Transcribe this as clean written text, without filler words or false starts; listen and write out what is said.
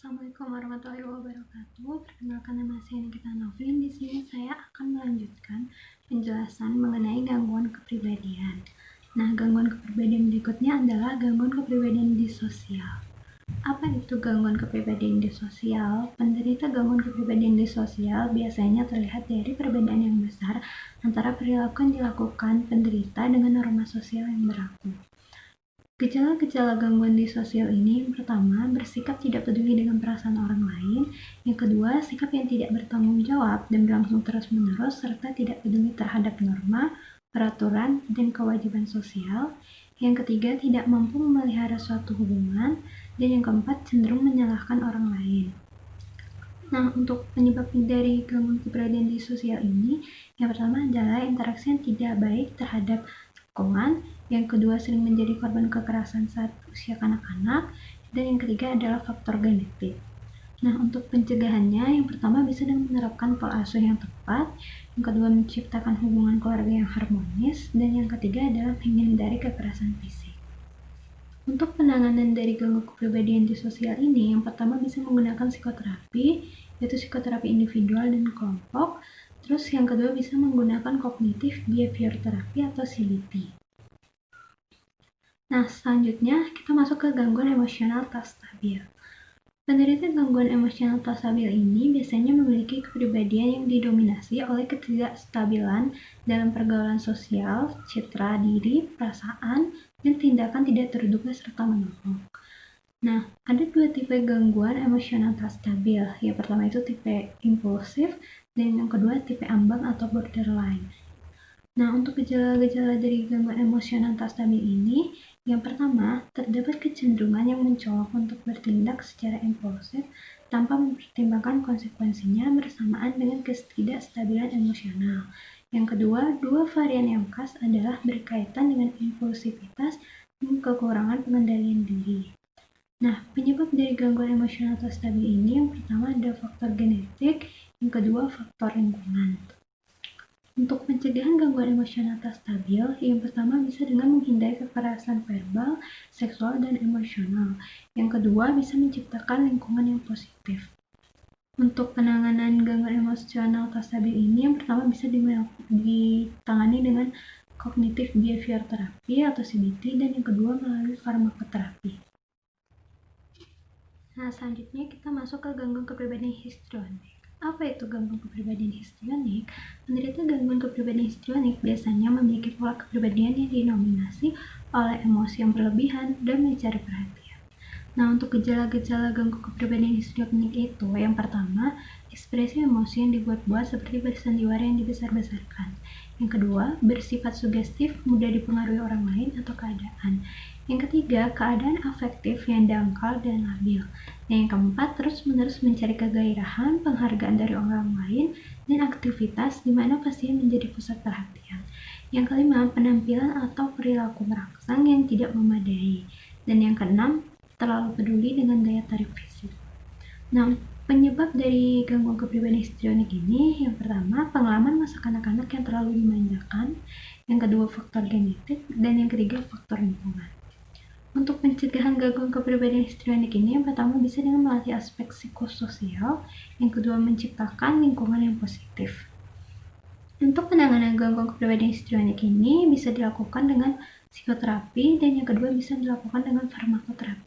Assalamualaikum warahmatullahi wabarakatuh. Perkenalkan, nama saya Nikita Novin. Di sini saya akan melanjutkan penjelasan mengenai gangguan kepribadian. Nah, gangguan kepribadian berikutnya adalah gangguan kepribadian disosial. Apa itu gangguan kepribadian disosial? Penderita gangguan kepribadian disosial biasanya terlihat dari perbedaan yang besar antara perilaku yang dilakukan penderita dengan norma sosial yang berlaku. Gejala-gejala gangguan disosial ini yang pertama, bersikap tidak peduli dengan perasaan orang lain. Yang kedua, sikap yang tidak bertanggung jawab dan berlangsung terus-menerus serta tidak peduli terhadap norma, peraturan, dan kewajiban sosial. Yang ketiga, tidak mampu memelihara suatu hubungan. Dan yang keempat, cenderung menyalahkan orang lain. Nah, untuk penyebab dari gangguan kepribadian disosial ini, yang pertama adalah interaksi yang tidak baik terhadap lingkungan, yang kedua sering menjadi korban kekerasan saat usia kanak-kanak, dan yang ketiga adalah faktor genetik. Nah, untuk pencegahannya, yang pertama bisa dengan menerapkan pola asuh yang tepat, yang kedua menciptakan hubungan keluarga yang harmonis, dan yang ketiga adalah menghindari kekerasan fisik. Untuk penanganan dari gangguan kepribadian disosial ini, yang pertama bisa menggunakan psikoterapi, yaitu psikoterapi individual dan kelompok. Terus yang kedua bisa menggunakan cognitive behavior therapy atau CBT. Nah, selanjutnya kita masuk ke gangguan emosional tak stabil. Penderita gangguan emosional tak stabil ini biasanya memiliki kepribadian yang didominasi oleh ketidakstabilan dalam pergaulan sosial, citra diri, perasaan, dan tindakan tidak terduga serta menolong. Nah, ada dua tipe gangguan emosional tak stabil. Yang pertama itu tipe impulsif, dan yang kedua tipe ambang atau borderline. Nah, untuk gejala-gejala dari gangguan emosional tak stabil ini, yang pertama, terdapat kecenderungan yang mencolok untuk bertindak secara impulsif tanpa mempertimbangkan konsekuensinya bersamaan dengan ketidakstabilan emosional. Yang kedua, dua varian yang khas adalah berkaitan dengan impulsivitas dan kekurangan pengendalian diri. Nah, penyebab dari gangguan emosional tak stabil ini yang pertama ada faktor genetik, yang kedua faktor lingkungan. Untuk pencegahan gangguan emosional tak stabil, yang pertama bisa dengan menghindari kekerasan verbal, seksual, dan emosional. Yang kedua bisa menciptakan lingkungan yang positif. Untuk penanganan gangguan emosional tak stabil ini, yang pertama bisa ditangani dengan cognitive behavior therapy atau CBT, dan yang kedua melalui farmakoterapi. Nah, selanjutnya kita masuk ke gangguan kepribadian histrionik. Apa itu gangguan kepribadian histrionik? Penderita gangguan kepribadian histrionik biasanya memiliki pola kepribadian yang didominasi oleh emosi yang berlebihan dan mencari perhatian. Nah, untuk gejala-gejala gangguan kepribadian histrionik itu, yang pertama, ekspresi emosi yang dibuat-buat seperti bersandiwara yang dibesar-besarkan. Yang kedua, bersifat sugestif, mudah dipengaruhi orang lain atau keadaan. Yang ketiga, keadaan afektif yang dangkal dan labil. Dan yang keempat, terus-menerus mencari kegairahan, penghargaan dari orang lain, dan aktivitas di mana pasien menjadi pusat perhatian. Yang kelima, penampilan atau perilaku merangsang yang tidak memadai. Dan yang keenam, terlalu peduli dengan daya tarik fisik. Nah, penyebab dari gangguan kepribadian histrionik ini, yang pertama, pengalaman masa kanak-kanak yang terlalu dimanjakan, yang kedua, faktor genetik, dan yang ketiga, faktor lingkungan. Untuk pencegahan gangguan kepribadian histrionik ini, yang pertama bisa dengan melatih aspek psikososial, yang kedua menciptakan lingkungan yang positif. Untuk penanganan gangguan kepribadian histrionik ini bisa dilakukan dengan psikoterapi, dan yang kedua bisa dilakukan dengan farmakoterapi.